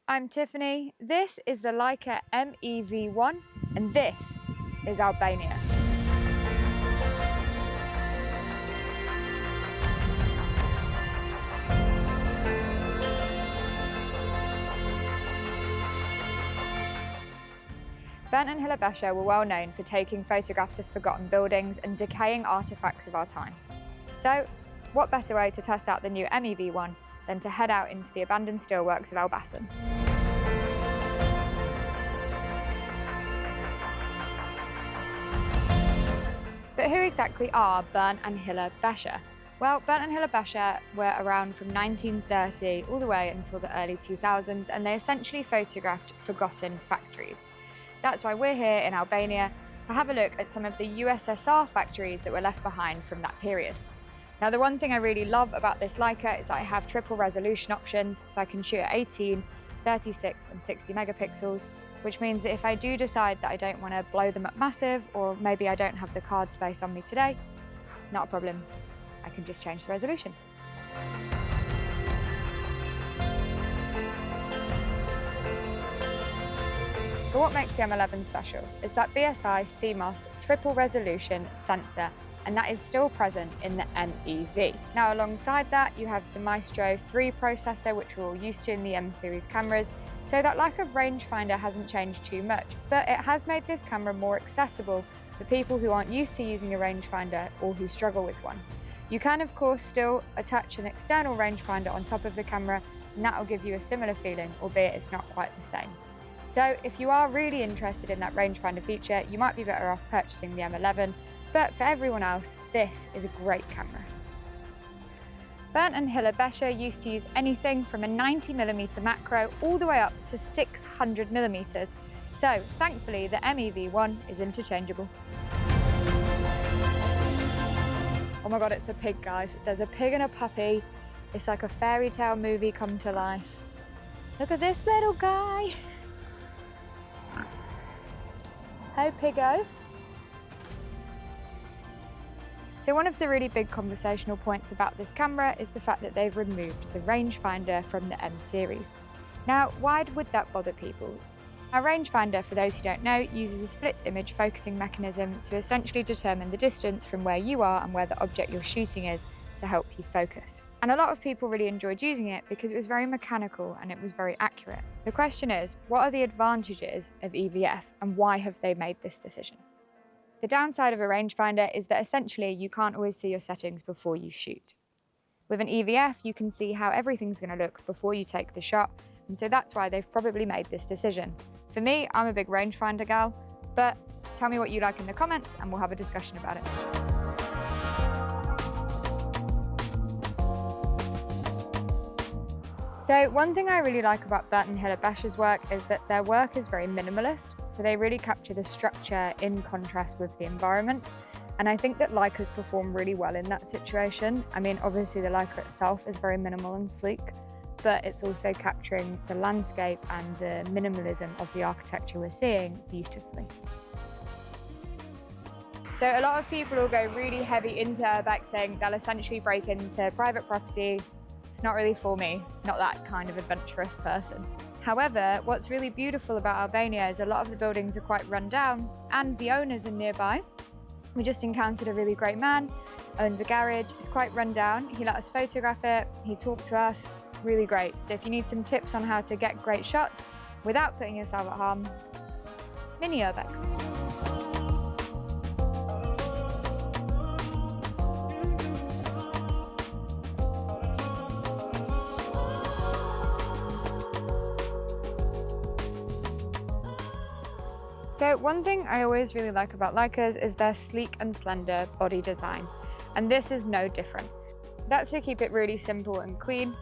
I'm Tiffany, this is the Leica EV-1 and this is Albania. Bernd and Hilla were well known for taking photographs of forgotten buildings and decaying artefacts of our time. So, what better way to test out the new EV-1 than to head out into the abandoned steelworks of Elbasan? But who exactly are Bernd and Hilla? Well, Bernd and Hilla were around from 1930 all the way until the early 2000s, and they essentially photographed forgotten factories. That's why we're here in Albania to have a look at some of the USSR factories that were left behind from that period. Now, the one thing I really love about this Leica is that I have triple resolution options, so I can shoot at 18, 36 and 60 megapixels, which means that if I do decide that I don't want to blow them up massive, or maybe I don't have the card space on me today, not a problem. I can just change the resolution. But what makes the M11 special is that BSI CMOS triple resolution sensor, and that is still present in the MEV. Now, alongside that, you have the Maestro 3 processor, which we're all used to in the M series cameras, so that lack of rangefinder hasn't changed too much, but it has made this camera more accessible for people who aren't used to using a rangefinder or who struggle with one. You can, of course, still attach an external rangefinder on top of the camera, and that will give you a similar feeling, albeit it's not quite the same. So if you are really interested in that rangefinder feature, you might be better off purchasing the M11, but for everyone else, this is a great camera. Bernd and Hilla used to use anything from a 90mm macro all the way up to 600mm, so thankfully the MEV-1 is interchangeable. Oh my god, it's a pig, guys. There's a pig and a puppy. It's like a fairy tale movie come to life. Look at this little guy. Hey, piggo. So one of the really big conversational points about this camera is the fact that they've removed the rangefinder from the M series. Now, why would that bother people? Our rangefinder, for those who don't know, uses a split image focusing mechanism to essentially determine the distance from where you are and where the object you're shooting is to help you focus. And a lot of people really enjoyed using it because it was very mechanical and it was very accurate. The question is, what are the advantages of EVF and why have they made this decision? The downside of a rangefinder is that essentially you can't always see your settings before you shoot. With an EVF, you can see how everything's going to look before you take the shot, and so that's why they've probably made this decision. For me, I'm a big rangefinder gal, but tell me what you like in the comments and we'll have a discussion about it. So one thing I really like about Bernd and Hilla work is that their work is very minimalist, so they really capture the structure in contrast with the environment. And I think that Leicas perform really well in that situation. I mean, obviously the Leica itself is very minimal and sleek, but it's also capturing the landscape and the minimalism of the architecture we're seeing beautifully. So a lot of people will go really heavy into urbex, saying they'll essentially break into private property. It's not really for me, not that kind of adventurous person. However, what's really beautiful about Albania is a lot of the buildings are quite run down, and the owners are nearby. We just encountered a really great man, owns a garage, it's quite run down. He let us photograph it, he talked to us, really great. So if you need some tips on how to get great shots without putting yourself at harm, mini urbex. So one thing I always really like about Leicas is their sleek and slender body design, and this is no different. That's to keep it really simple and clean.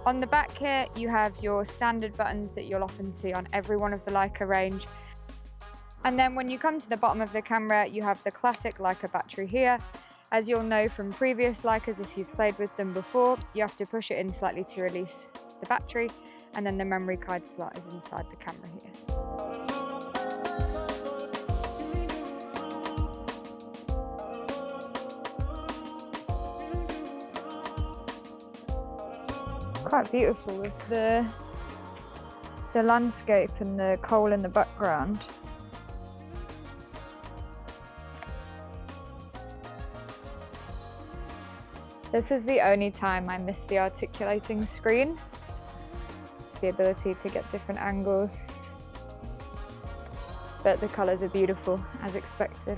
On the back here, you have your standard buttons that you'll often see on every one of the Leica range. And then when you come to the bottom of the camera, you have the classic Leica battery here. As you'll know from previous Leicas, if you've played with them before, you have to push it in slightly to release the battery, and then the memory card slot is inside the camera here. Quite beautiful with the the landscape and the coal in the background. This is the only time I miss the articulating screen. It's the ability to get different angles. But the colours are beautiful, as expected.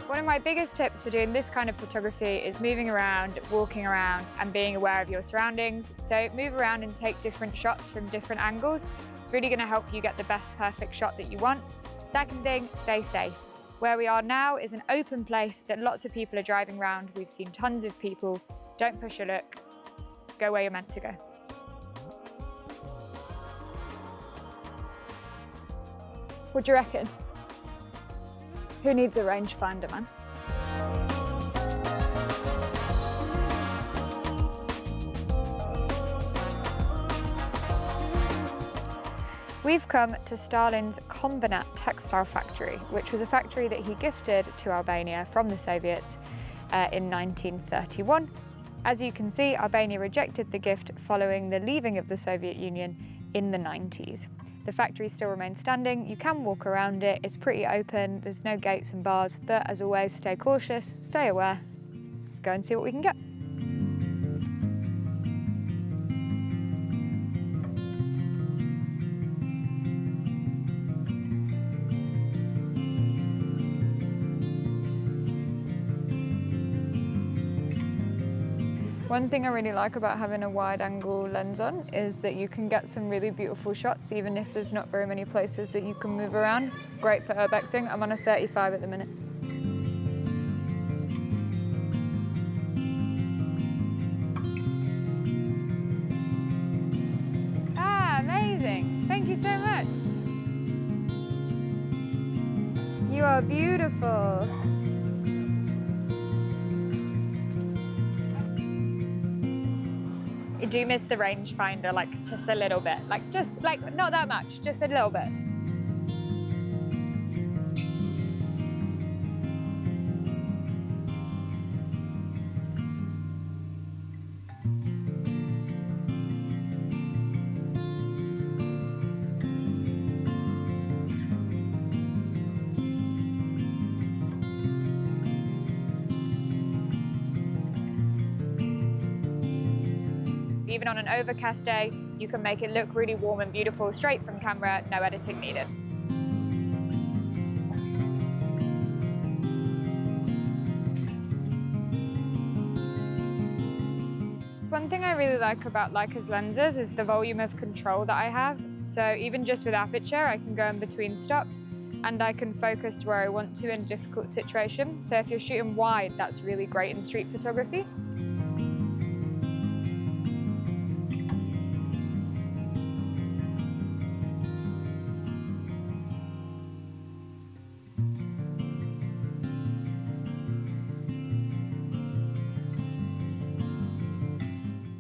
One of my biggest tips for doing this kind of photography is moving around, walking around, and being aware of your surroundings. So move around and take different shots from different angles. It's really going to help you get the best perfect shot that you want. Second thing, stay safe. Where we are now is an open place that lots of people are driving around. We've seen tons of people. Don't push your luck. Go where you're meant to go. What do you reckon? Who needs a rangefinder, man? We've come to Stalin's Kombinat textile factory, which was a factory that he gifted to Albania from the Soviets in 1931. As you can see, Albania rejected the gift following the leaving of the Soviet Union in the 90s. The factory still remains standing. You can walk around it. It's pretty open. There's no gates and bars, but as always, stay cautious, stay aware. Let's go and see what we can get. One thing I really like about having a wide angle lens on is that you can get some really beautiful shots even if there's not very many places that you can move around. Great for urbexing. I'm on a 35 at the minute. Ah, amazing. Thank you so much. You are beautiful. I do miss the rangefinder, like just a little bit, not that much, just a little bit. Even on an overcast day, you can make it look really warm and beautiful straight from camera, no editing needed. One thing I really like about Leica's lenses is the volume of control that I have. So even just with aperture, I can go in between stops and I can focus to where I want to in a difficult situation. So if you're shooting wide, that's really great in street photography.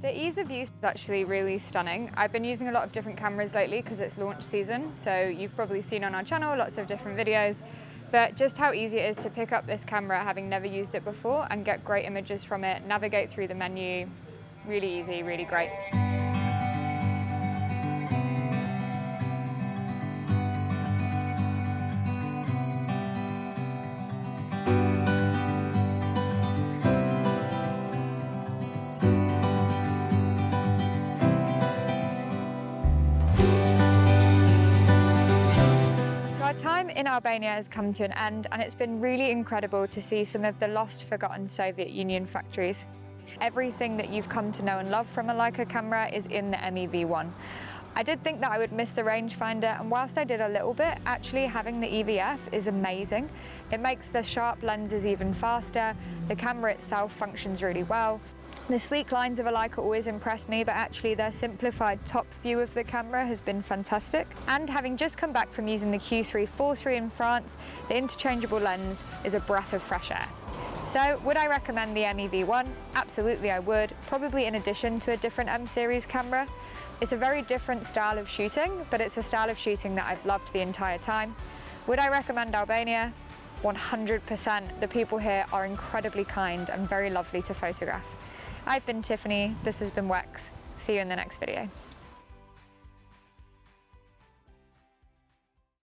The ease of use is actually really stunning. I've been using a lot of different cameras lately because it's launch season, so you've probably seen on our channel lots of different videos, but just how easy it is to pick up this camera having never used it before and get great images from it, navigate through the menu, really easy, really great. Time in Albania has come to an end, and it's been really incredible to see some of the lost, forgotten Soviet Union factories. Everything that you've come to know and love from a Leica camera is in the EV-1. I did think that I would miss the rangefinder, and whilst I did a little bit, actually having the EVF is amazing. It makes the sharp lenses even faster, the camera itself functions really well. The sleek lines of a Leica always impress me, but actually their simplified top view of the camera has been fantastic. And having just come back from using the Q3 4.3 in France, the interchangeable lens is a breath of fresh air. So would I recommend the EV-1? Absolutely I would, probably in addition to a different M series camera. It's a very different style of shooting, but it's a style of shooting that I've loved the entire time. Would I recommend Albania? 100%. The people here are incredibly kind and very lovely to photograph. I've been Tiffany, this has been Wex. See you in the next video.